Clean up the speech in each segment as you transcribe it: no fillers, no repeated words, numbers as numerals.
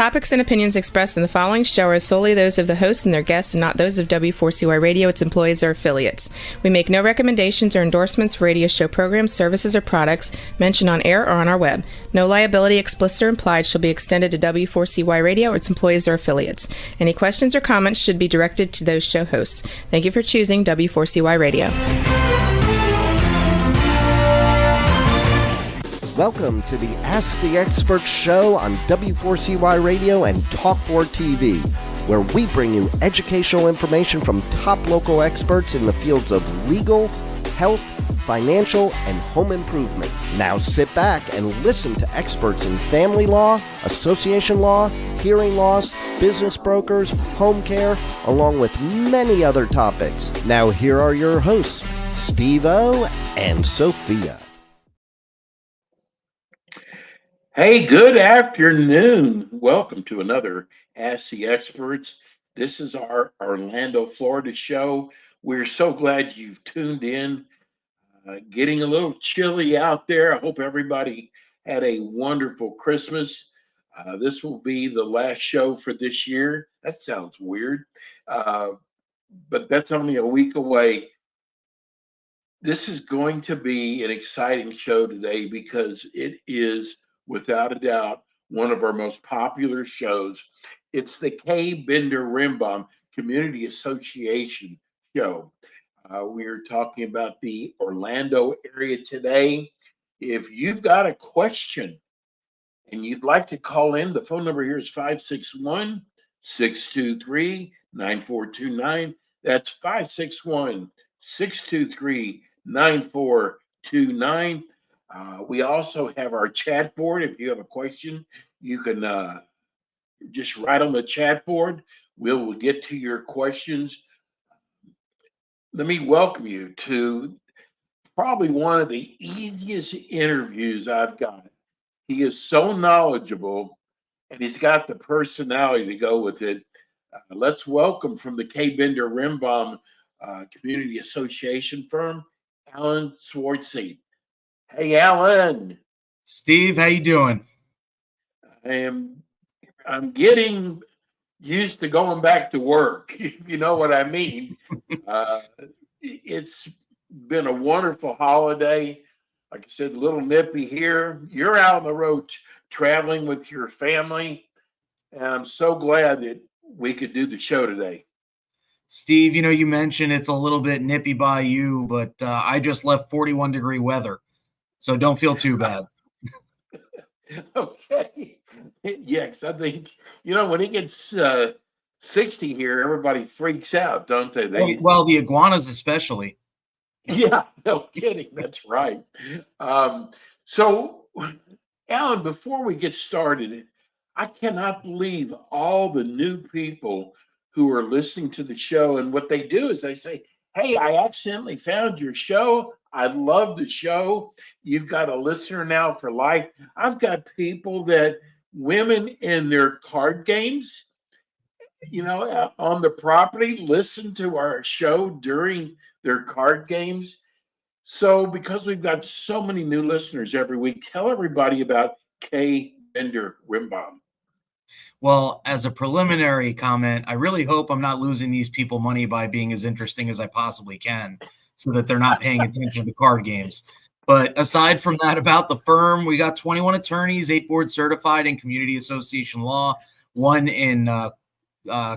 topics and opinions expressed in the following show are solely those of the hosts and their guests and not those of W4CY Radio, its employees, or affiliates. We make no recommendations or endorsements for radio show programs, services, or products mentioned on air or on our web. No liability, explicit or implied, shall be extended to W4CY Radio or its employees or affiliates. Any questions or comments should be directed to those show hosts. Thank you for choosing W4CY Radio. Welcome to the Ask the Expert show on W4CY Radio and Talk4 TV, where we bring you educational information from top local experts in the fields of legal, health, financial, and home improvement. Now sit back and listen to experts in family law, association law, hearing loss, business brokers, home care, along with many other topics. Now here are your hosts, Steve-O and Sophia. Hey, good afternoon. Welcome to another Ask the Experts. This is our Orlando, Florida show. We're so glad you've tuned in. Getting a little chilly out there. I hope everybody had a wonderful Christmas. This will be the last show for this year. That sounds weird, but that's only a week away. This is going to be an exciting show today because it is, without a doubt, one of our most popular shows. It's the K. Bender Rimbaum Community Association show. We are talking about the Orlando area today. If you've got a question and you'd like to call in, the phone number here is 561-623-9429. That's 561-623-9429. We also have our chat board. If you have a question, you can just write on the chat board. We'll get to your questions. Let me welcome you to probably one of the easiest interviews I've got. He is so knowledgeable, and he's got the personality to go with it. Let's welcome from the K. Bender Rimbaum Community Association firm, Alan Swartzy. Hey, Alan. Steve, how you doing? I'm getting used to going back to work, if you know what I mean. It's been a wonderful holiday. Like I said, a little nippy here. You're out on the road traveling with your family, and I'm so glad that we could do the show today. Steve, you mentioned it's a little bit nippy by you, but I just left 41-degree weather, so don't feel too bad. Okay. Yes, I think, when it gets 60 here, everybody freaks out, don't they? Well, the iguanas especially. Yeah, no kidding. That's right. So, Alan, before we get started, I cannot believe all the new people who are listening to the show. And what they do is they say, hey, I accidentally found your show. I love the show. You've got a listener now for life. I've got people women in their card games, on the property, listen to our show during their card games. So because we've got so many new listeners every week, tell everybody about K. Bender Rimbaum. Well, as a preliminary comment, I really hope I'm not losing these people money by being as interesting as I possibly can so that they're not paying attention to the card games. But aside from that, about the firm, we got 21 attorneys, 8 board certified in community association law, 1 in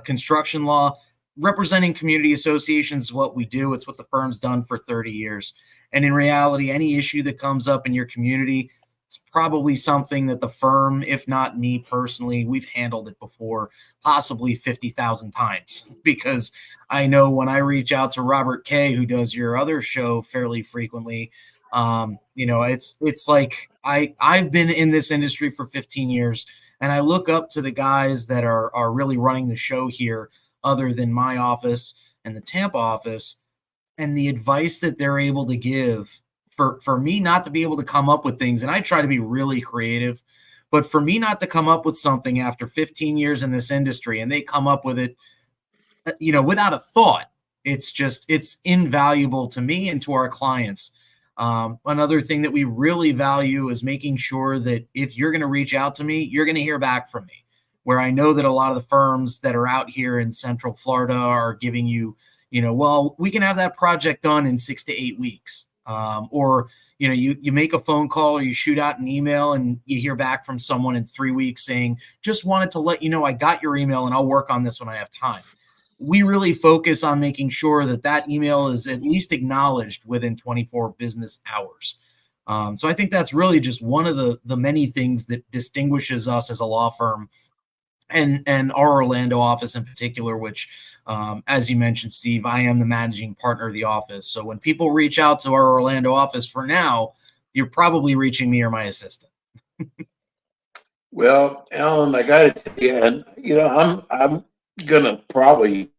construction law. Representing community associations is what we do. It's what the firm's done for 30 years. And in reality, any issue that comes up in your community, it's probably something that the firm, if not me personally, we've handled it before, possibly 50,000 times. Because I know when I reach out to Robert Kay, who does your other show fairly frequently, it's like I've been in this industry for 15 years, and I look up to the guys that are really running the show here, other than my office and the Tampa office, and the advice that they're able to give for me not to be able to come up with things. And I try to be really creative, but for me not to come up with something after 15 years in this industry and they come up with it, without a thought, it's invaluable to me and to our clients. Another thing that we really value is making sure that if you're going to reach out to me, you're going to hear back from me. where I know that a lot of the firms that are out here in Central Florida are giving you, well, we can have that project done in 6 to 8 weeks. Or, you make a phone call or you shoot out an email and you hear back from someone in 3 weeks saying, just wanted to let you know I got your email and I'll work on this when I have time. We really focus on making sure that that email is at least acknowledged within 24 business hours. So I think that's really just one of the many things that distinguishes us as a law firm and our Orlando office in particular, which, as you mentioned, Steve, I am the managing partner of the office. So when people reach out to our Orlando office for now, you're probably reaching me or my assistant. Well, Alan, I got to tell you, and I'm gonna probably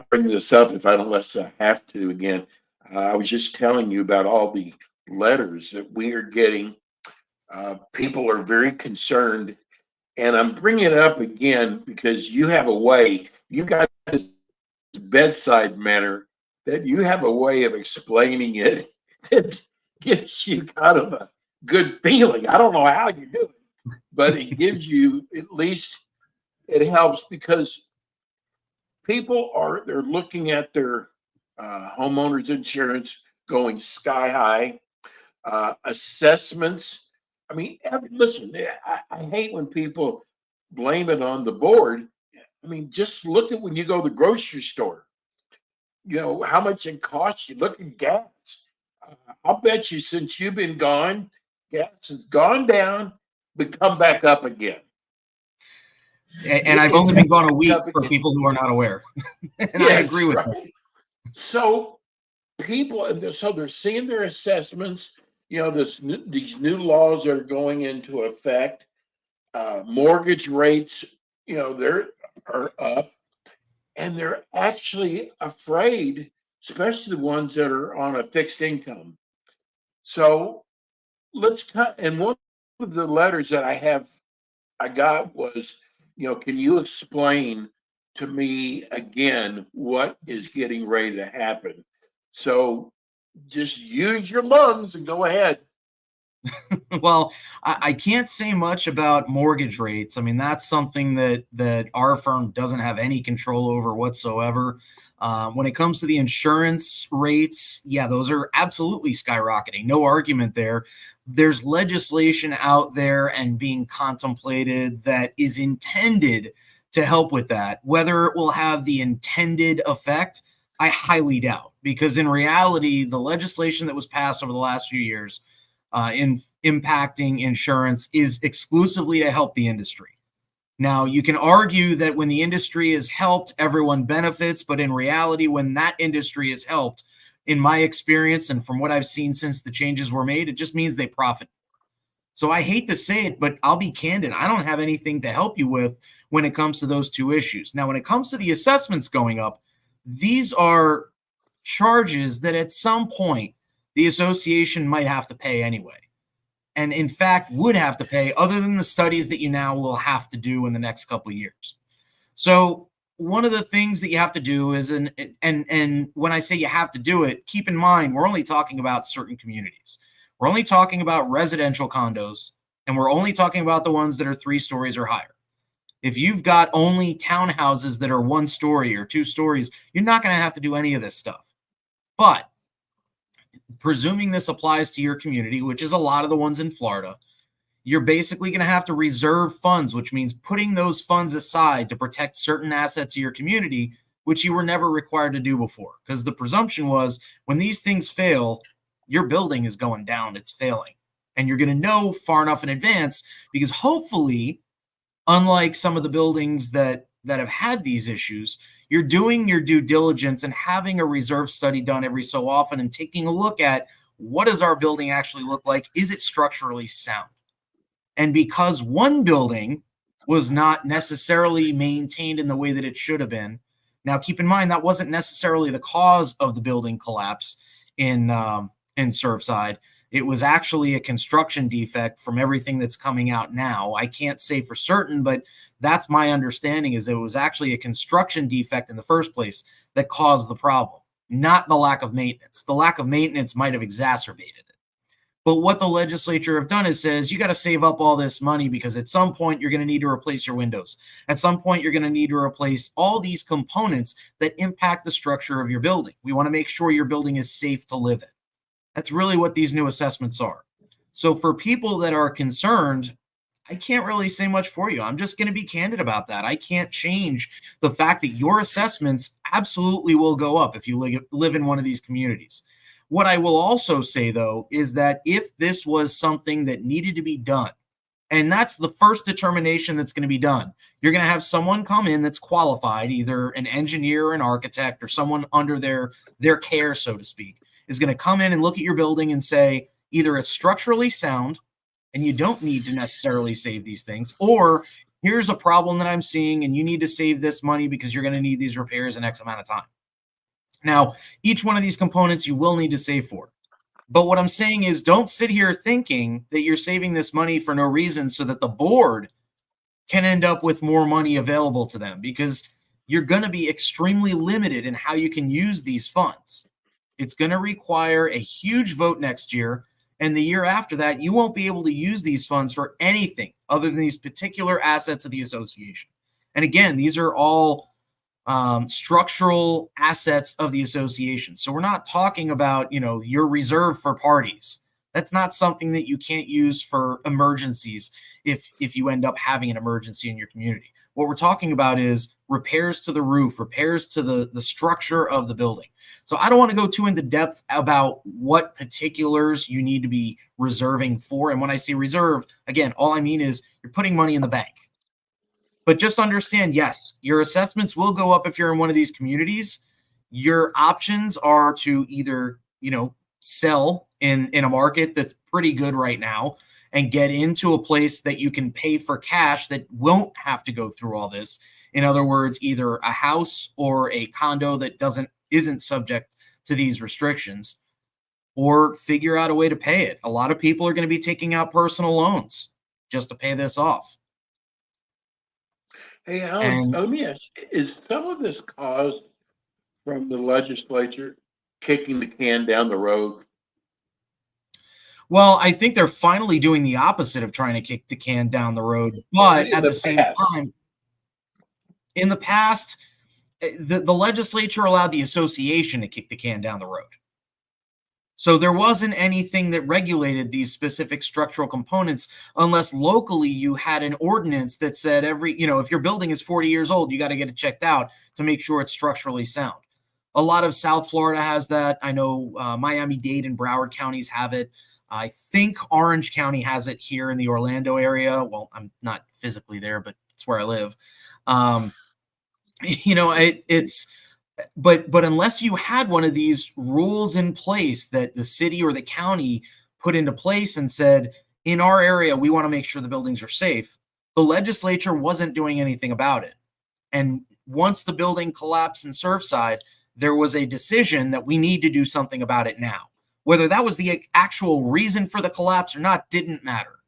bring this up if I don't unless I have to again. I was just telling you about all the letters that we are getting. People are very concerned, and I'm bringing it up again because you have a way. You got this bedside manner that you have a way of explaining it that gives you kind of a good feeling. I don't know how you do it, but it gives you at least it helps because they're looking at their homeowners insurance going sky high, assessments. I mean, listen, I hate when people blame it on the board. I mean, just look at when you go to the grocery store, how much it costs you. Look at gas. I'll bet you since you've been gone, gas has gone down, but come back up again. And I've only been gone a week for people who are not aware. And yes, I agree with that. So they're seeing their assessments, these new laws that are going into effect, mortgage rates, they're are up, and they're actually afraid, especially the ones that are on a fixed income. So let's cut. And one of the letters that I got was, can you explain to me again what is getting ready to happen? So just use your lungs and go ahead. Well, I can't say much about mortgage rates. I mean, that's something that our firm doesn't have any control over whatsoever. When it comes to the insurance rates, yeah, those are absolutely skyrocketing. No argument there. There's legislation out there and being contemplated that is intended to help with that. Whether it will have the intended effect, I highly doubt, because in reality, the legislation that was passed over the last few years in impacting insurance is exclusively to help the industry. Now, you can argue that when the industry is helped, everyone benefits, but in reality, when that industry is helped, in my experience and from what I've seen since the changes were made, it just means they profit. So I hate to say it, but I'll be candid. I don't have anything to help you with when it comes to those two issues. Now, when it comes to the assessments going up, these are charges that at some point the association might have to pay anyway. And in fact, would have to pay, other than the studies that you now will have to do in the next couple of years. So one of the things that you have to do is, and when I say you have to do it, keep in mind, we're only talking about certain communities. We're only talking about residential condos, and we're only talking about the ones that are 3 stories or higher. If you've got only townhouses that are 1 story or 2 stories, you're not going to have to do any of this stuff. But presuming this applies to your community, which is a lot of the ones in Florida, you're basically going to have to reserve funds, which means putting those funds aside to protect certain assets of your community, which you were never required to do before. Because the presumption was when these things fail, your building is going down, it's failing. And you're going to know far enough in advance, because hopefully, unlike some of the buildings that have had these issues, you're doing your due diligence and having a reserve study done every so often and taking a look at what does our building actually look like? Is it structurally sound? And because one building was not necessarily maintained in the way that it should have been, now keep in mind that wasn't necessarily the cause of the building collapse in Surfside. It was actually a construction defect from everything that's coming out now. I can't say for certain, but that's my understanding, is that it was actually a construction defect in the first place that caused the problem, not the lack of maintenance. The lack of maintenance might have exacerbated it. But what the legislature have done is says you got to save up all this money because at some point you're going to need to replace your windows. At some point you're going to need to replace all these components that impact the structure of your building. We want to make sure your building is safe to live in. That's really what these new assessments are. So for people that are concerned, I can't really say much for you. I'm just going to be candid about that. I can't change the fact that your assessments absolutely will go up if you live in one of these communities. What I will also say, though, is that if this was something that needed to be done, and that's the first determination that's going to be done, you're going to have someone come in that's qualified, either an engineer or an architect or someone under their care, so to speak, is going to come in and look at your building and say either it's structurally sound and you don't need to necessarily save these things, or here's a problem that I'm seeing and you need to save this money because you're going to need these repairs in X amount of time. Now, each one of these components you will need to save for. But what I'm saying is don't sit here thinking that you're saving this money for no reason so that the board can end up with more money available to them, because you're going to be extremely limited in how you can use these funds. It's going to require a huge vote next year. And the year after that, you won't be able to use these funds for anything other than these particular assets of the association. And again, these are all structural assets of the association. So we're not talking about, your reserve for parties. That's not something that you can't use for emergencies if you end up having an emergency in your community. What we're talking about is repairs to the roof, repairs to the structure of the building. So I don't want to go too into depth about what particulars you need to be reserving for. And when I say reserve, again, all I mean is you're putting money in the bank. But just understand, yes, your assessments will go up if you're in one of these communities. Your options are to either, sell in a market that's pretty good right now and get into a place that you can pay for cash that won't have to go through all this. In other words, either a house or a condo that isn't subject to these restrictions, or figure out a way to pay it. A lot of people are going to be taking out personal loans just to pay this off. Hey, Alan, And let me ask, is some of this caused from the legislature kicking the can down the road? well, I think they're finally doing the opposite of trying to kick the can down the road. But In at the the same past, time, in the past, the legislature allowed the association to kick the can down the road. So there wasn't anything that regulated these specific structural components unless locally you had an ordinance that said if your building is 40 years old, you got to get it checked out to make sure it's structurally sound. A lot of South Florida has that. I know Miami-Dade and Broward counties have it. I think Orange County has it here in the Orlando area. Well, I'm not physically there, but it's where I live. It's but unless you had one of these rules in place that the city or the county put into place and said, in our area, we want to make sure the buildings are safe, the legislature wasn't doing anything about it. And once the building collapsed in Surfside, there was a decision that we need to do something about it now. Whether that was the actual reason for the collapse or not didn't matter.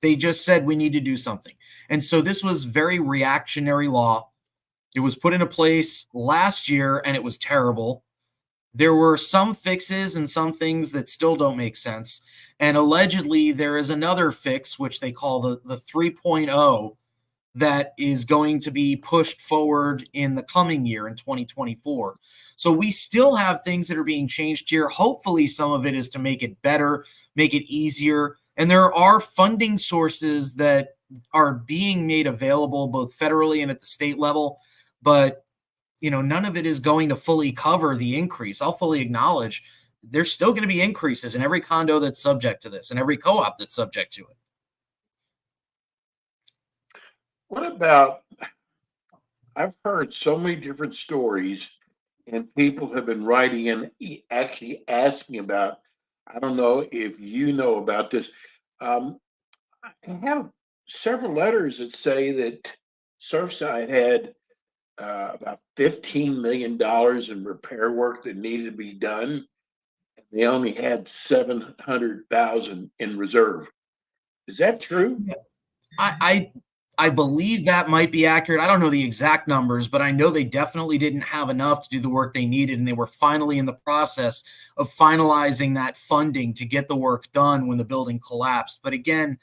They just said we need to do something. And so this was very reactionary law. It was put into place last year, and it was terrible. There were some fixes and some things that still don't make sense. And allegedly, there is another fix, which they call the 3.0, that is going to be pushed forward in the coming year in 2024. So we still have things that are being changed here. Hopefully, some of it is to make it better, make it easier. And there are funding sources that are being made available both federally and at the state level. But, none of it is going to fully cover the increase. I'll fully acknowledge there's still going to be increases in every condo that's subject to this and every co-op that's subject to it. what about, I've heard so many different stories, and people have been writing in actually asking about, I don't know if you know about this. Um, I have several letters that say that Surfside had about $15 million in repair work that needed to be done. They only had 700,000 in reserve. Is that true? I I believe that might be accurate. I don't know the exact numbers, but I know they definitely didn't have enough to do the work they needed, and they were finally in the process of finalizing that funding to get the work done when the building collapsed. But again,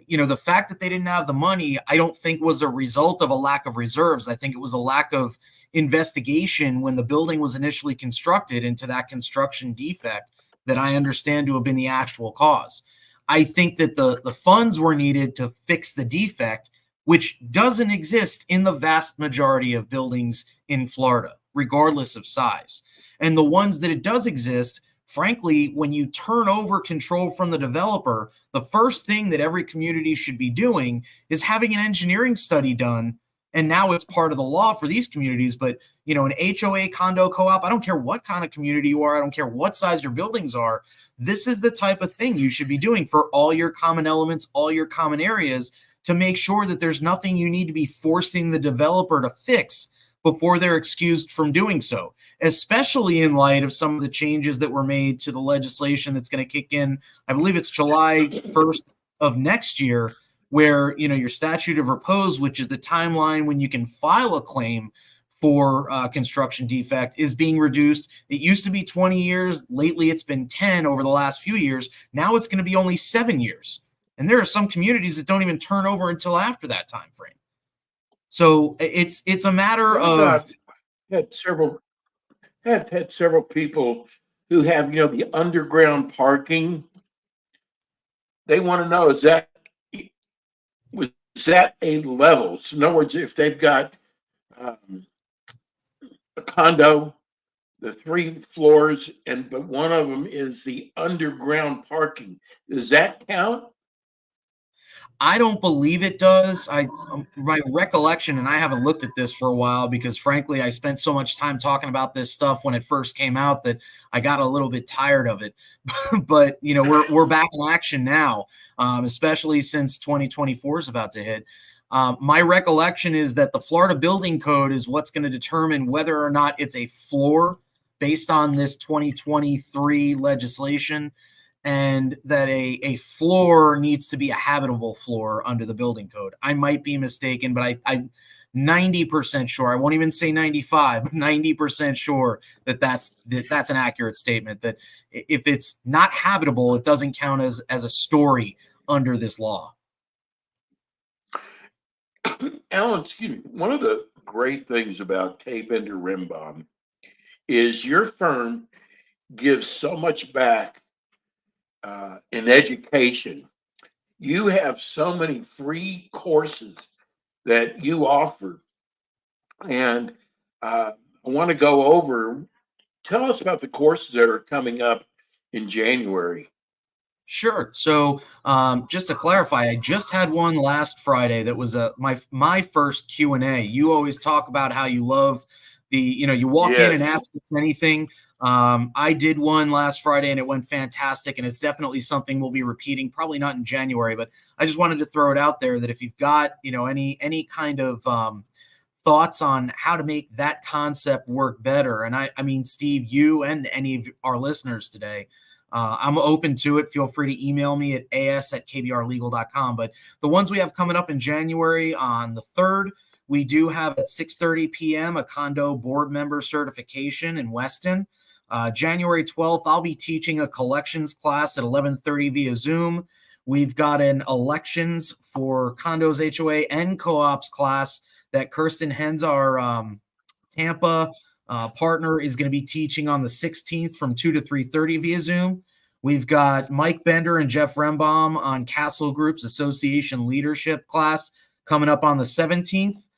the fact that they didn't have the money, I don't think was a result of a lack of reserves. I think it was a lack of investigation when the building was initially constructed into that construction defect that I understand to have been the actual cause. I think that the funds were needed to fix the defect, which doesn't exist in the vast majority of buildings in Florida, regardless of size. And the ones that it does exist, frankly, when you turn over control from the developer, the first thing that every community should be doing is having an engineering study done. And now it's part of the law for these communities. But, an HOA condo co-op, I don't care what kind of community you are, I don't care what size your buildings are. This is the type of thing you should be doing for all your common elements, all your common areas, to make sure that there's nothing you need to be forcing the developer to fix before they're excused from doing so, especially in light of some of the changes that were made to the legislation that's going to kick in. I believe it's July 1st of next year, where, your statute of repose, which is the timeline when you can file a claim for construction defect, is being reduced. It used to be 20 years. Lately, it's been 10 over the last few years. Now it's going to be only 7 years. And there are some communities that don't even turn over until after that time frame. So it's a matter of had several had several people who have the underground parking. They want to know, was that a level? So in other words, if they've got a condo, the 3 floors, but one of them is the underground parking, does that count? I don't believe it does. My recollection, and I haven't looked at this for a while because frankly, I spent so much time talking about this stuff when it first came out that I got a little bit tired of it. But we're back in action now, especially since 2024 is about to hit. My recollection is that the Florida Building Code is what's going to determine whether or not it's a floor based on this 2023 legislation, and that a floor needs to be a habitable floor under the building code. I might be mistaken, but I'm 90% sure. I won't even say 95, but 90% sure that's an accurate statement, that if it's not habitable, it doesn't count as a story under this law. Alan, excuse me. One of the great things about K. Bender Rimbaum is your firm gives so much back in education. You have so many free courses that you offer, and I want to go over. Tell us about the courses that are coming up in January. Sure. So just to clarify, I just had one last Friday that was my first Q&A. You always talk about how you love you walk in and ask us anything. I did one last Friday and it went fantastic, and it's definitely something we'll be repeating, probably not in January, but I just wanted to throw it out there that if you've got, any kind of thoughts on how to make that concept work better. And I mean, Steve, you and any of our listeners today, I'm open to it. Feel free to email me at as@kbrlegal.com. But the ones we have coming up in January, on the 3rd, we do have at 6:30 p.m. a condo board member certification in Weston. January 12th, I'll be teaching a collections class at 11:30 via Zoom. We've got an elections for condos, HOA, and co-ops class that Kirsten Hens, our Tampa partner, is going to be teaching on the 16th from 2 to 3:30 via Zoom. We've got Mike Bender and Jeff Rembaum on Castle Group's Association Leadership class coming up on the 17th.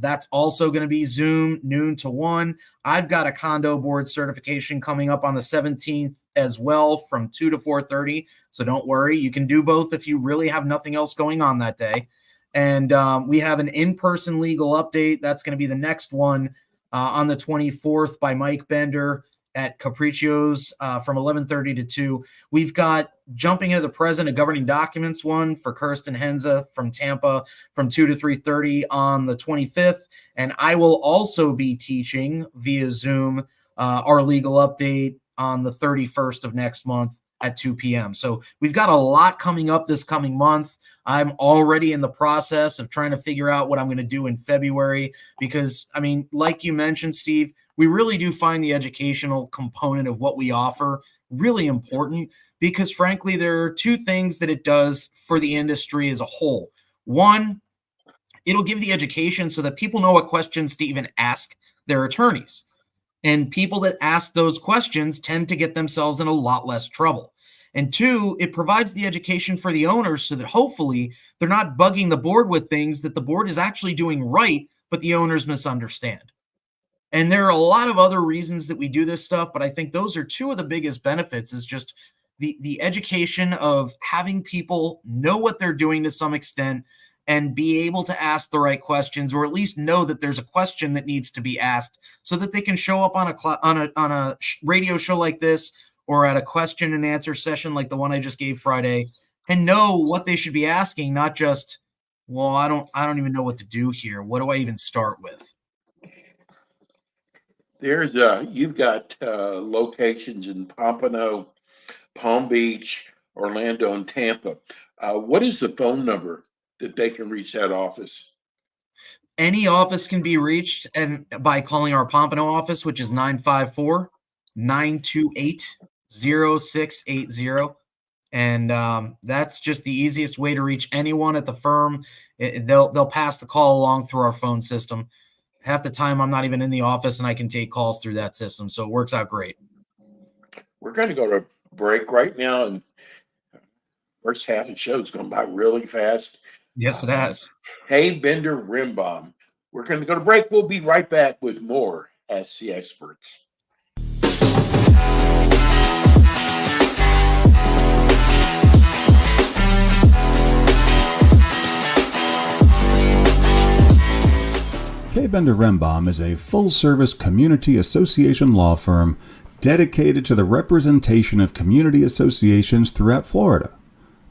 That's also going to be Zoom, noon to 1. I've got a condo board certification coming up on the 17th as well from 2 to 4:30. So don't worry. You can do both if you really have nothing else going on that day. And we have an in-person legal update. That's going to be the next one on the 24th by Mike Bender at Capriccio's from 11:30 to 2. We've got jumping into the present, a governing documents one for Kirsten Henza from Tampa from 2 to 3:30 on the 25th. And I will also be teaching via Zoom our legal update on the 31st of next month at 2 p.m. So we've got a lot coming up this coming month. I'm already in the process of trying to figure out what I'm going to do in February because, I mean, like you mentioned, Steve, we really do find the educational component of what we offer really important because, frankly, there are two things that it does for the industry as a whole. One, it'll give the education so that people know what questions to even ask their attorneys. And people that ask those questions tend to get themselves in a lot less trouble. And two, it provides the education for the owners so that hopefully they're not bugging the board with things that the board is actually doing right, but the owners misunderstand. And there are a lot of other reasons that we do this stuff, but I think those are two of the biggest benefits is just the education of having people know what they're doing to some extent and be able to ask the right questions, or at least know that there's a question that needs to be asked so that they can show up on a radio show like this or at a question and answer session like the one I just gave Friday and know what they should be asking, not just, well, I don't even know what to do here. What do I even start with? You've got locations in Pompano, Palm Beach, Orlando, and Tampa. What is the phone number that they can reach that office? Any office can be reached and by calling our Pompano office, which is 954-928-0680. And that's just the easiest way to reach anyone at the firm. They'll pass the call along through our phone system. Half the time I'm not even in the office and I can take calls through that system. So it works out great. We're going to go to break right now, and first half of the show is going by really fast. Yes, it has. Hey, Bender Rimbaum. We're going to go to break. We'll be right back with more Ask the Experts. K. Bender Rembaum is a full-service community association law firm dedicated to the representation of community associations throughout Florida.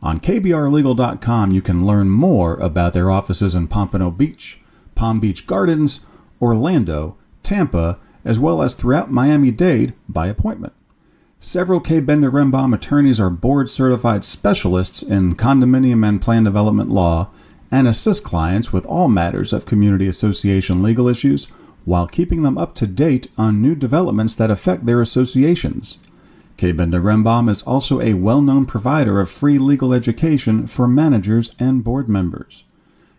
On kbrlegal.com, you can learn more about their offices in Pompano Beach, Palm Beach Gardens, Orlando, Tampa, as well as throughout Miami-Dade by appointment. Several K. Bender Rembaum attorneys are board-certified specialists in condominium and plan development law and assist clients with all matters of community association legal issues while keeping them up to date on new developments that affect their associations. K. Bender Rembaum is also a well-known provider of free legal education for managers and board members.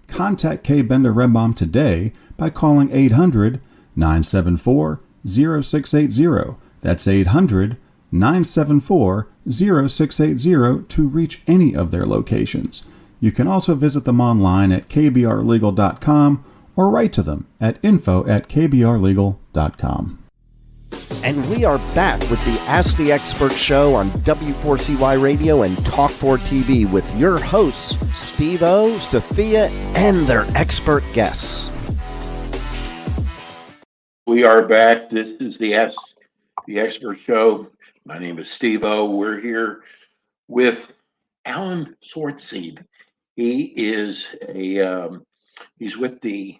Contact K. Bender Rembaum today by calling 800-974-0680. That's 800-974-0680 to reach any of their locations. You can also visit them online at kbrlegal.com or write to them at info@kbrlegal.com. And we are back with the Ask the Expert show on W4CY Radio and Talk4 TV with your hosts, Steve-O, Sophia, and their expert guests. We are back. This is the Ask the Expert show. My name is Steve-O. We're here with Alan Swartseed. He is he's with the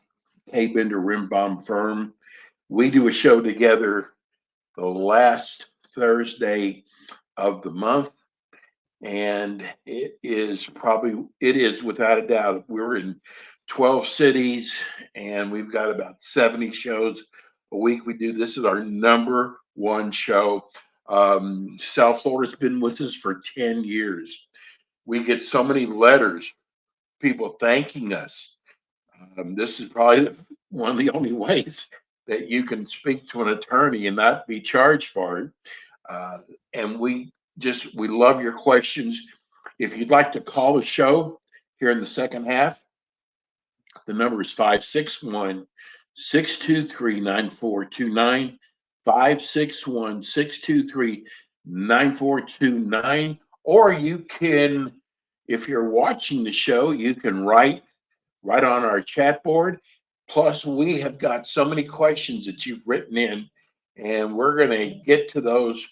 K. Bender Rimbaum firm. We do a show together the last Thursday of the month, and it is without a doubt. We're in 12 cities, and we've got about 70 shows a week we do. This is our number one show. South Florida's been with us for 10 years. We get so many letters, people thanking us. This is probably one of the only ways that you can speak to an attorney and not be charged for it. And we love your questions. If you'd like to call the show here in the second half, the number is 561-623-9429, 561-623-9429. Or you can, if you're watching the show, you can write on our chat board. Plus, we have got so many questions that you've written in, and we're going to get to those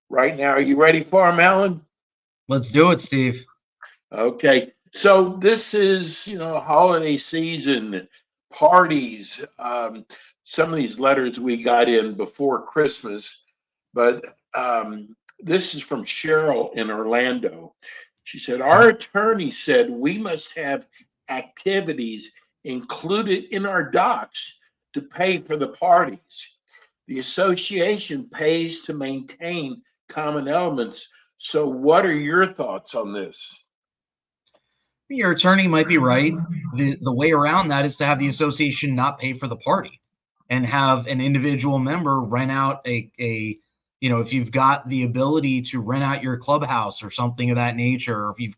right now. Are you ready for them, Alan? Let's do it, Steve. Okay. So this is, holiday season, parties. Some of these letters we got in before Christmas, but This is from Cheryl in Orlando. She said, our attorney said we must have activities included in our docs to pay for the parties. The association pays to maintain common elements. So, what are your thoughts on this? Your attorney might be right. The way around that is to have the association not pay for the party and have an individual member rent out if you've got the ability to rent out your clubhouse or something of that nature, or if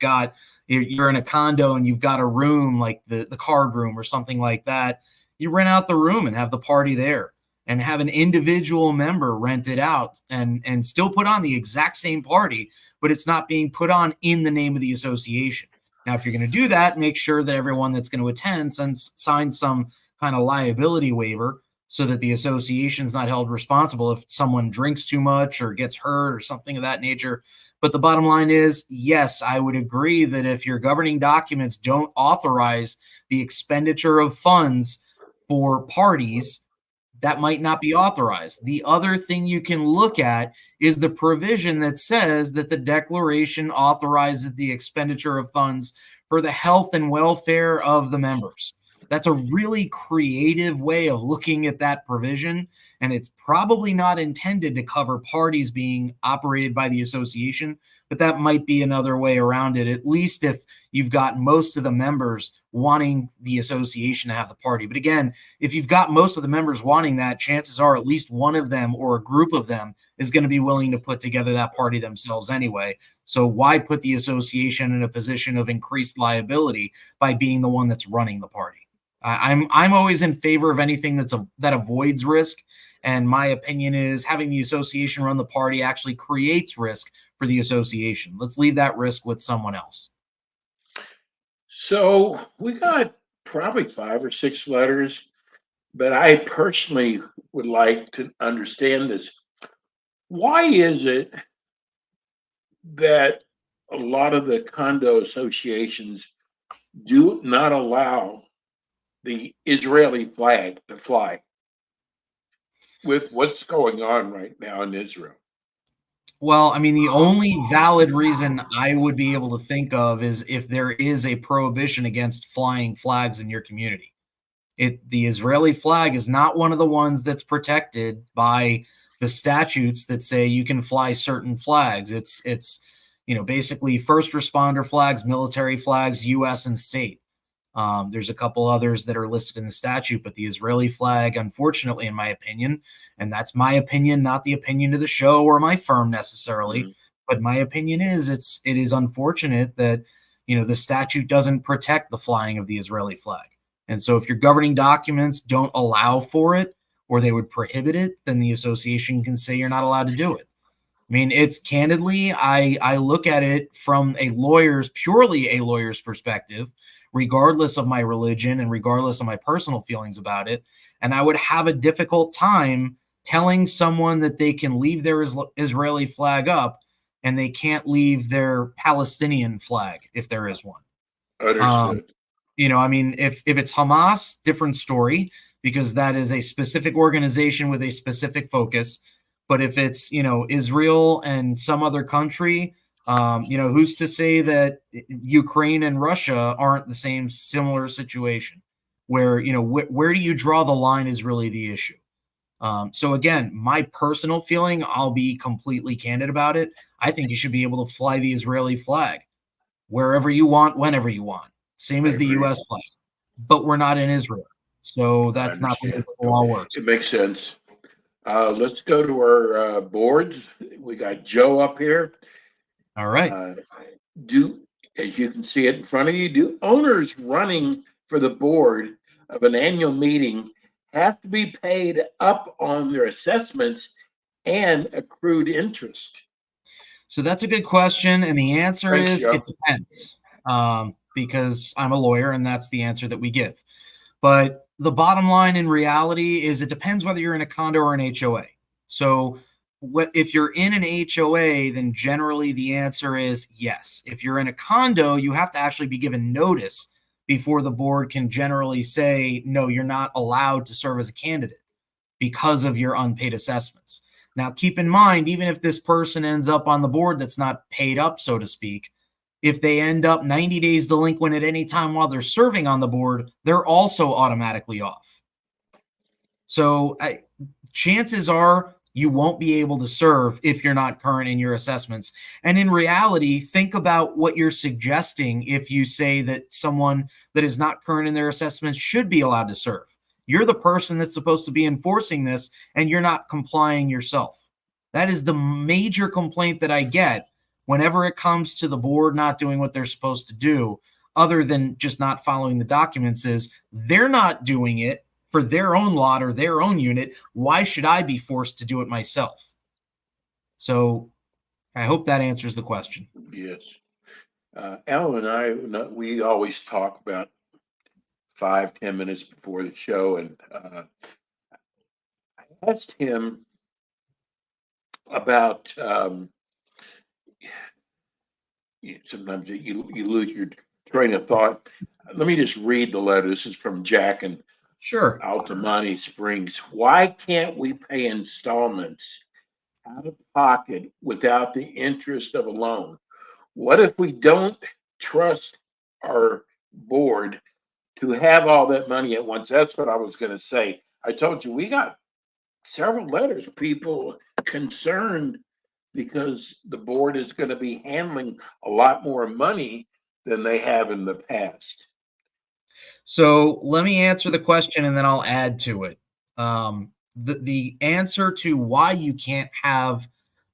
you're in a condo and you've got a room like the card room or something like that, you rent out the room and have the party there and have an individual member rent it out and still put on the exact same party, but it's not being put on in the name of the association. Now, if you're going to do that, make sure that everyone that's going to attend signs some kind of liability waiver so that the association is not held responsible if someone drinks too much or gets hurt or something of that nature. But the bottom line is, yes, I would agree that if your governing documents don't authorize the expenditure of funds for parties, that might not be authorized. The other thing you can look at is the provision that says that the declaration authorizes the expenditure of funds for the health and welfare of the members. That's a really creative way of looking at that provision, and it's probably not intended to cover parties being operated by the association, but that might be another way around it, at least if you've got most of the members wanting the association to have the party. But again, if you've got most of the members wanting that, chances are at least one of them or a group of them is going to be willing to put together that party themselves anyway. So why put the association in a position of increased liability by being the one that's running the party? I'm always in favor of anything that avoids risk. And my opinion is having the association run the party actually creates risk for the association. Let's leave that risk with someone else. So we got probably 5 or 6 letters, but I personally would like to understand this. Why is it that a lot of the condo associations do not allow the Israeli flag to fly with what's going on right now in Israel? Well, I mean, the only valid reason I would be able to think of is if there is a prohibition against flying flags in your community. The Israeli flag is not one of the ones that's protected by the statutes that say you can fly certain flags. It's basically first responder flags, military flags, U.S. and state. There's a couple others that are listed in the statute, but the Israeli flag, unfortunately, in my opinion, and that's my opinion, not the opinion of the show or my firm necessarily, but my opinion is it is unfortunate that the statute doesn't protect the flying of the Israeli flag. And so if your governing documents don't allow for it or they would prohibit it, then the association can say you're not allowed to do it. I mean, it's candidly, I look at it from purely a lawyer's perspective, regardless of my religion and regardless of my personal feelings about it. And I would have a difficult time telling someone that they can leave their Israeli flag up and they can't leave their Palestinian flag if there is one. Understood. I mean, if it's Hamas, different story, because that is a specific organization with a specific focus. But if it's, Israel and some other country, who's to say that Ukraine and Russia aren't the same similar situation where, where do you draw the line is really the issue. So again, my personal feeling, I'll be completely candid about it. I think you should be able to fly the Israeli flag wherever you want, whenever you want. Same as the U.S. flag, but we're not in Israel. So that's not the way the law works. It makes sense. Let's go to our boards. We got Joe up here. All right. As you can see it in front of you, do owners running for the board of an annual meeting have to be paid up on their assessments and accrued interest? So that's a good question. And the answer is Joe. It depends, because I'm a lawyer and that's the answer that we give. But the bottom line in reality is it depends whether you're in a condo or an HOA. So if you're in an HOA, then generally the answer is yes. If you're in a condo, you have to actually be given notice before the board can generally say, no, you're not allowed to serve as a candidate because of your unpaid assessments. Now, keep in mind, even if this person ends up on the board that's not paid up, so to speak, if they end up 90 days delinquent at any time while they're serving on the board, they're also automatically off. So chances are you won't be able to serve if you're not current in your assessments. And in reality, think about what you're suggesting if you say that someone that is not current in their assessments should be allowed to serve. You're the person that's supposed to be enforcing this, and you're not complying yourself. That is the major complaint that I get whenever it comes to the board not doing what they're supposed to do, other than just not following the documents, is they're not doing it for their own lot or their own unit. Why should I be forced to do it myself? So I hope that answers the question. Yes. Alan and I, we always talk about 5-10 minutes before the show, and I asked him about sometimes you lose your train of thought. Let me just read the letter. This is from Jack in Sure. Altamani Springs. Why can't we pay installments out of pocket without the interest of a loan? What if we don't trust our board to have all that money at once? That's what I was going to say. I told you we got several letters, people concerned because the board is going to be handling a lot more money than they have in the past. So let me answer the question and then I'll add to it. The answer to why you can't have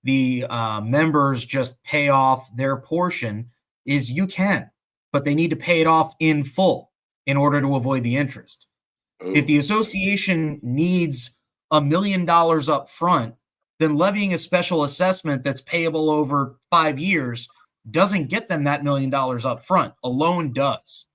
the members just pay off their portion is you can, but they need to pay it off in full in order to avoid the interest. If the association needs $1 million up front, then levying a special assessment that's payable over 5 years doesn't get them that $1 million up front. A loan does.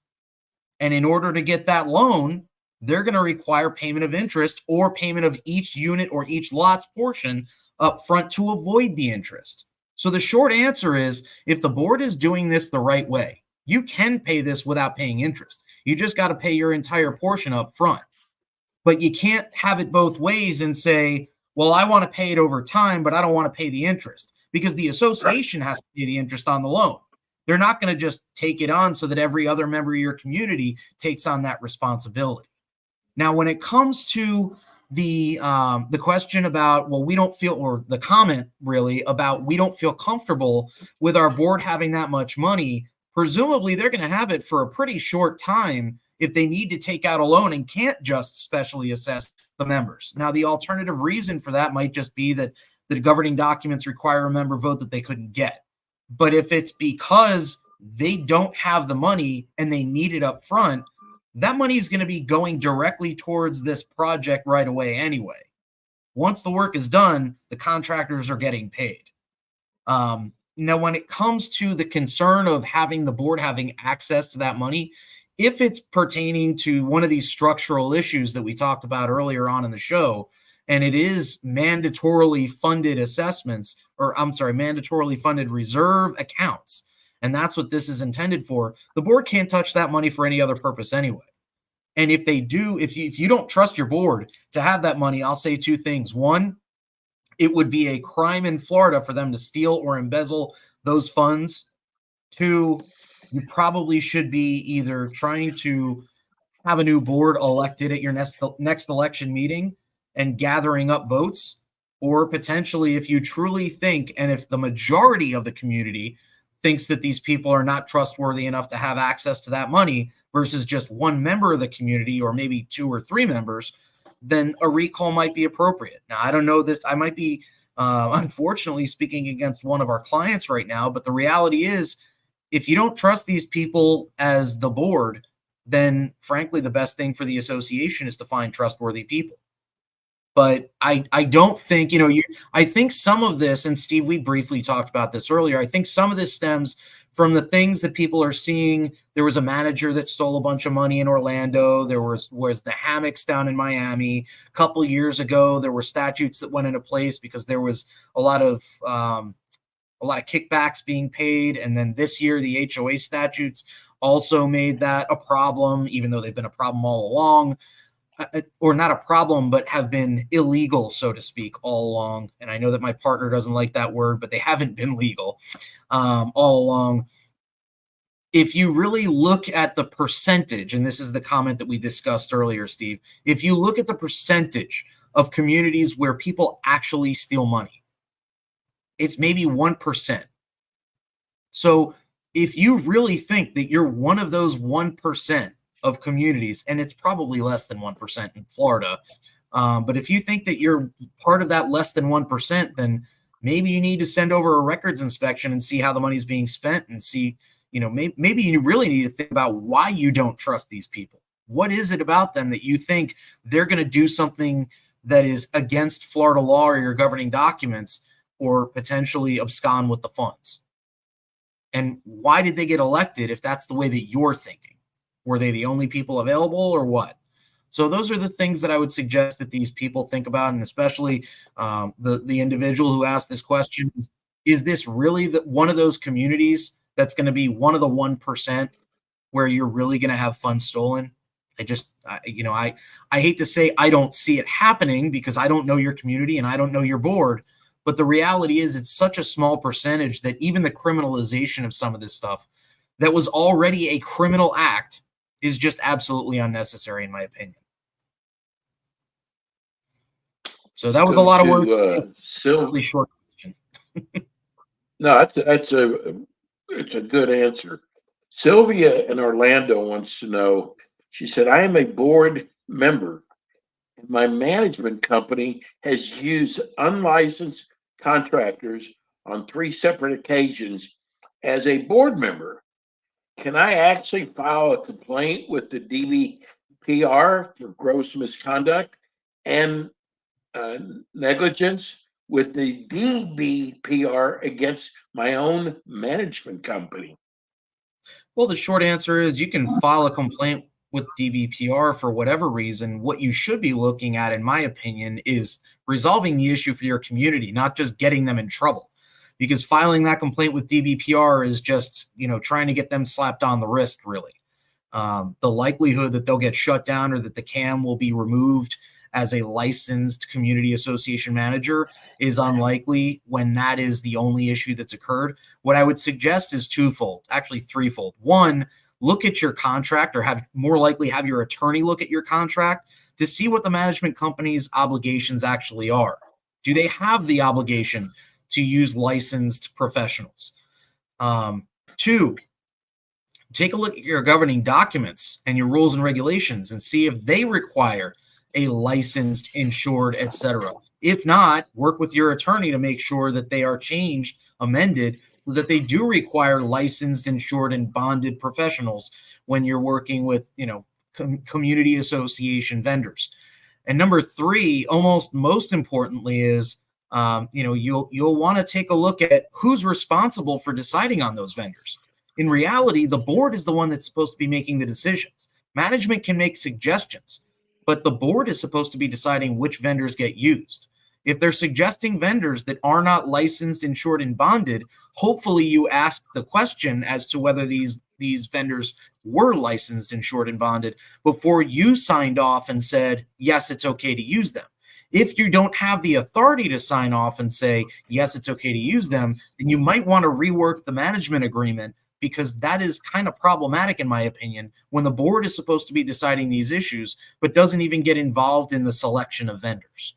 And in order to get that loan, they're going to require payment of interest or payment of each unit or each lot's portion up front to avoid the interest. So the short answer is, if the board is doing this the right way, you can pay this without paying interest. You just got to pay your entire portion up front. But you can't have it both ways and say, well, I want to pay it over time, but I don't want to pay the interest, because the association has to pay the interest on the loan. They're not going to just take it on so that every other member of your community takes on that responsibility. Now, when it comes to the question about, well, we don't feel, or the comment really about, we don't feel comfortable with our board having that much money, presumably they're going to have it for a pretty short time if they need to take out a loan and can't just specially assess the members. Now, the alternative reason for that might just be that the governing documents require a member vote that they couldn't get. But if it's because they don't have the money and they need it up front, that money is going to be going directly towards this project right away anyway. Once the work is done, the contractors are getting paid. Now, when it comes to the concern of having the board having access to that money, if it's pertaining to one of these structural issues that we talked about earlier on in the show, and it is mandatorily funded assessments, or I'm sorry, mandatorily funded reserve accounts, and that's what this is intended for, the board can't touch that money for any other purpose anyway. And if they do, if you don't trust your board to have that money, I'll say two things. One, it would be a crime in Florida for them to steal or embezzle those funds. Two, you probably should be either trying to have a new board elected at your next election meeting and gathering up votes, or potentially, if you truly think, and if the majority of the community thinks that these people are not trustworthy enough to have access to that money versus just one member of the community or maybe 2 or 3 members, then a recall might be appropriate. Now, I don't know this. I might be, unfortunately, speaking against one of our clients right now, but the reality is, if you don't trust these people as the board, then frankly, the best thing for the association is to find trustworthy people. But I don't think, I think some of this, and Steve, we briefly talked about this earlier, I think some of this stems from the things that people are seeing. There was a manager that stole a bunch of money in Orlando. There was the hammocks down in Miami. A couple of years ago, there were statutes that went into place because there was a lot of kickbacks being paid. And then this year, the HOA statutes also made that a problem, even though they've been a problem all along. or not a problem, but have been illegal, so to speak, all along. And I know that my partner doesn't like that word, but they haven't been legal all along. If you really look at the percentage, and this is the comment that we discussed earlier, Steve, if you look at the percentage of communities where people actually steal money, it's maybe 1%. So if you really think that you're one of those 1% of communities, and it's probably less than 1% in Florida, but if you think that you're part of that less than 1%, then maybe you need to send over a records inspection and see how the money's being spent, and see, maybe you really need to think about why you don't trust these people. What is it about them that you think they're going to do something that is against Florida law or your governing documents, or potentially abscond with the funds? And why did they get elected if that's the way that you're thinking? Were they the only people available, or what? So those are the things that I would suggest that these people think about, and especially the individual who asked this question. Is this really one of those communities that's going to be one of the 1% where you're really going to have funds stolen? I hate to say I don't see it happening, because I don't know your community and I don't know your board. But the reality is it's such a small percentage that even the criminalization of some of this stuff that was already a criminal act is just absolutely unnecessary, in my opinion. So that was a lot of words. Really short question. No, it's a good answer. Sylvia in Orlando wants to know. She said, "I am a board member. My management company has used unlicensed contractors on 3 separate occasions as a board member. Can I actually file a complaint with the DBPR for gross misconduct and negligence with the DBPR against my own management company?" Well, the short answer is you can file a complaint with DBPR for whatever reason. What you should be looking at, in my opinion, is resolving the issue for your community, not just getting them in trouble. Because filing that complaint with DBPR is just, trying to get them slapped on the wrist, really. The likelihood that they'll get shut down or that the CAM will be removed as a licensed community association manager is unlikely when that is the only issue that's occurred. What I would suggest is twofold, actually threefold. One, look at your contract, or have your attorney look at your contract to see what the management company's obligations actually are. Do they have the obligation to use licensed professionals? 2, take a look at your governing documents and your rules and regulations and see if they require a licensed, insured, etc. If not, work with your attorney to make sure that they are changed, amended, so that they do require licensed, insured, and bonded professionals when you're working with, community association vendors. And number 3, almost most importantly, is you'll want to take a look at who's responsible for deciding on those vendors. In reality, the board is the one that's supposed to be making the decisions. Management can make suggestions, but the board is supposed to be deciding which vendors get used. If they're suggesting vendors that are not licensed, insured, and bonded, hopefully you ask the question as to whether these vendors were licensed, insured, and bonded before you signed off and said, yes, it's okay to use them. If you don't have the authority to sign off and say, yes, it's okay to use them, then you might want to rework the management agreement, because that is kind of problematic, in my opinion, when the board is supposed to be deciding these issues, but doesn't even get involved in the selection of vendors.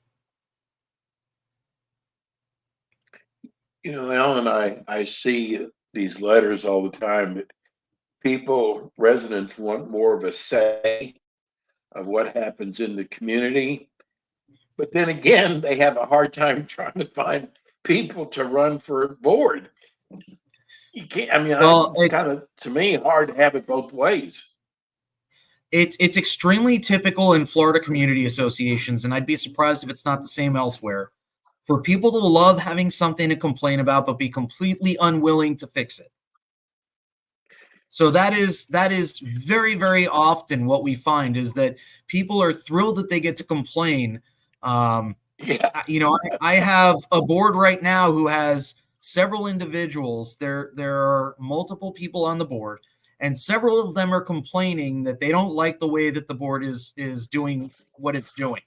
Alan, I see these letters all the time that residents want more of a say of what happens in the community. But then again, they have a hard time trying to find people to run for a board. You can't, it's kind of, to me, hard to have it both ways. It's extremely typical in Florida community associations, and I'd be surprised if it's not the same elsewhere, for people to love having something to complain about but be completely unwilling to fix it. So that is very, very often what we find, is that people are thrilled that they get to complain. I have a board right now who has several individuals. There are multiple people on the board, and several of them are complaining that they don't like the way that the board is doing what it's doing.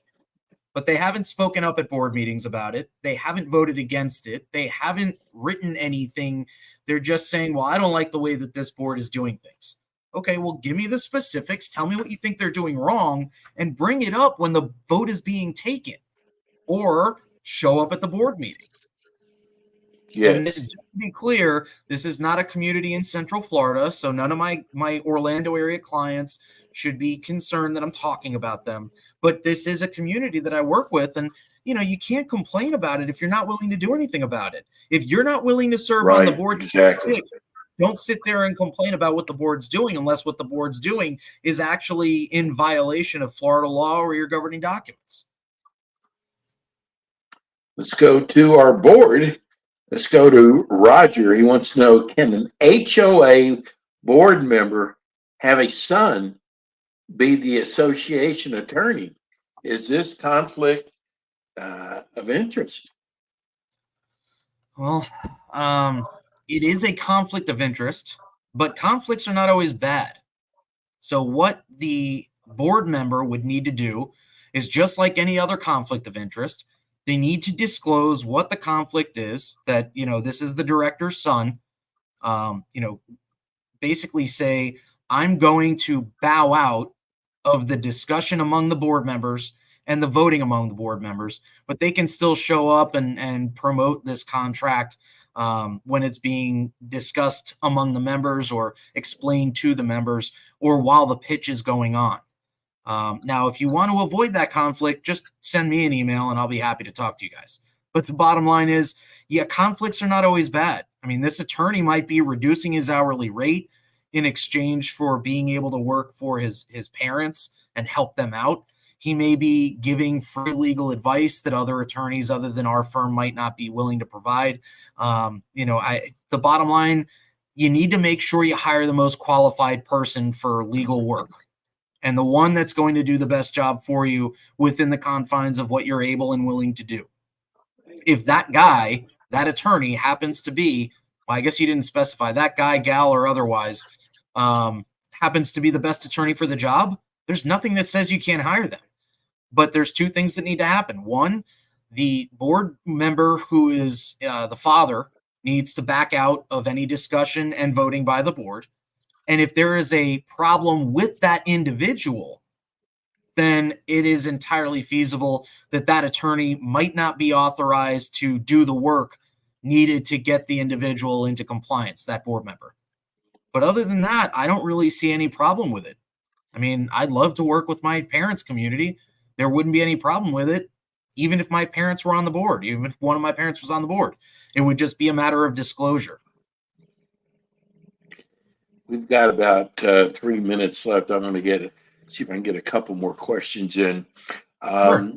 But they haven't spoken up at board meetings about it. They haven't voted against it. They haven't written anything. They're just saying, well, I don't like the way that this board is doing things. Okay, well, give me the specifics. Tell me what you think they're doing wrong and bring it up when the vote is being taken, or show up at the board meeting. Yes. And just to be clear, this is not a community in Central Florida, so none of my Orlando area clients should be concerned that I'm talking about them. But this is a community that I work with, and you can't complain about it if you're not willing to do anything about it. If you're not willing to serve on the board, exactly. Don't sit there and complain about what the board's doing unless what the board's doing is actually in violation of Florida law or your governing documents. Let's go to our board. Let's go to Roger. He wants to know, can an HOA board member have a son be the association attorney? Is this conflict of interest? Well, it is a conflict of interest, but conflicts are not always bad. So what the board member would need to do is, just like any other conflict of interest, they need to disclose what the conflict is, that, this is the director's son. Basically say, I'm going to bow out of the discussion among the board members and the voting among the board members, but they can still show up and promote this contract when it's being discussed among the members or explained to the members or while the pitch is going on. Now, if you want to avoid that conflict, just send me an email and I'll be happy to talk to you guys. But the bottom line is, conflicts are not always bad. I mean, this attorney might be reducing his hourly rate in exchange for being able to work for his parents and help them out. He may be giving free legal advice that other attorneys other than our firm might not be willing to provide. The bottom line, you need to make sure you hire the most qualified person for legal work, and the one that's going to do the best job for you within the confines of what you're able and willing to do. If that guy, that attorney happens to be, well, I guess you didn't specify, that guy, gal, or otherwise, happens to be the best attorney for the job, there's nothing that says you can't hire them. But there's two things that need to happen. One, the board member who is the father needs to back out of any discussion and voting by the board. And if there is a problem with that individual, then it is entirely feasible that that attorney might not be authorized to do the work needed to get the individual into compliance, that board member. But other than that, I don't really see any problem with it. I mean, I'd love to work with my parents' community. There wouldn't be any problem with it, even if my parents were on the board, even if one of my parents was on the board. It would just be a matter of disclosure. We've got about 3 minutes left. I'm going to see if I can get a couple more questions in. Sure.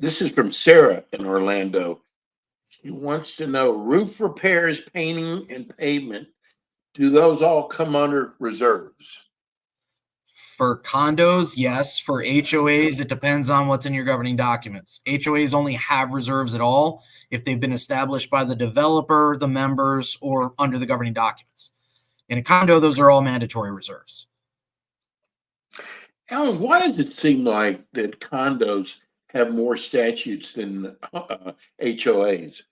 This is from Sarah in Orlando. She wants to know, roof repairs, painting, and pavement, do those all come under reserves? For condos, yes. For HOAs, it depends on what's in your governing documents. HOAs only have reserves at all if they've been established by the developer, the members, or under the governing documents. In a condo, those are all mandatory reserves. Alan, why does it seem like that condos have more statutes than HOAs?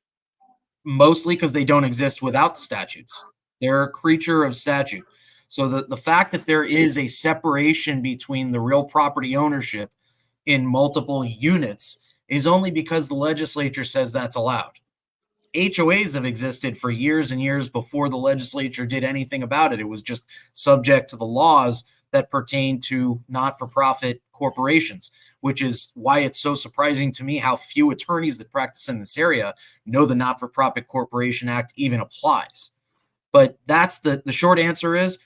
Mostly because they don't exist without the statutes. They're a creature of statute. So the fact that there is a separation between the real property ownership in multiple units is only because the legislature says that's allowed. HOAs have existed for years and years before the legislature did anything about it. It was just subject to the laws that pertain to not-for-profit corporations, which is why it's so surprising to me how few attorneys that practice in this area know the Not-for-Profit Corporation Act even applies. But that's the short answer is,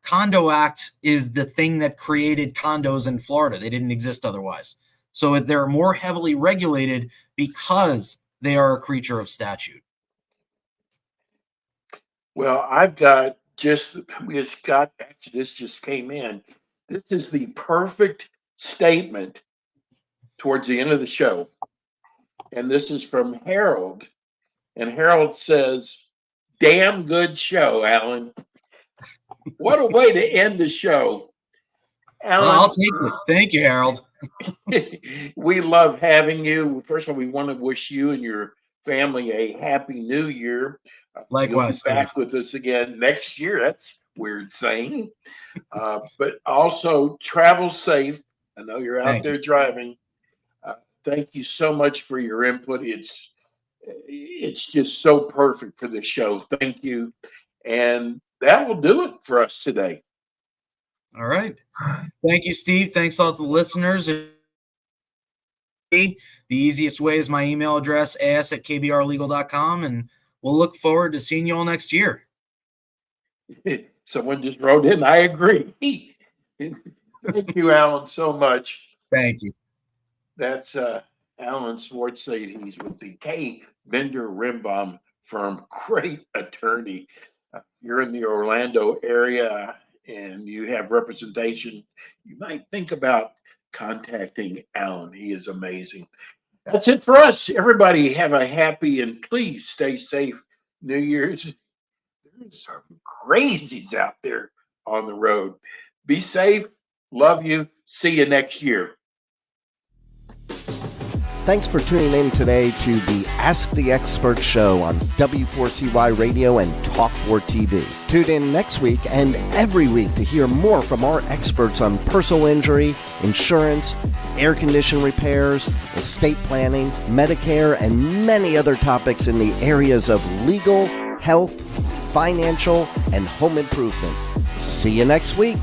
Condo Act is the thing that created condos in Florida. They didn't exist otherwise. So they're more heavily regulated because they are a creature of statute. Well, this just came in. This is the perfect statement towards the end of the show. And this is from Harold. And Harold says, damn good show, Alan. What a way to end the show. Alan, I'll take it. Thank you, Harold. we love having you. First of all, we want to wish you and your family a happy new year. You'll be Likewise, Steve. back with us again next year. That's weird saying. But also travel safe. I know you're out Thank there driving. Thank you so much for your input. It's just so perfect for the show. Thank you. And that will do it for us today. All right. Thank you, Steve. Thanks all to the listeners. The easiest way is my email address, as@kbrlegal.com, and we'll look forward to seeing you all next year. Someone just wrote in, I agree. Thank you, Alan, so much. Thank you. That's Alan Swartzade. He's with the K. Bender Rimbaum firm. Great attorney. You're in the Orlando area and you have representation. You might think about contacting Alan. He is amazing. That's it for us. Everybody have a happy and please stay safe New Year's. There's some crazies out there on the road. Be safe. Love you. See you next year. Thanks for tuning in today to the Ask the Expert show on W4CY Radio and Talk4 TV. Tune in next week and every week to hear more from our experts on personal injury, insurance, air condition repairs, estate planning, Medicare, and many other topics in the areas of legal, health, financial, and home improvement. See you next week.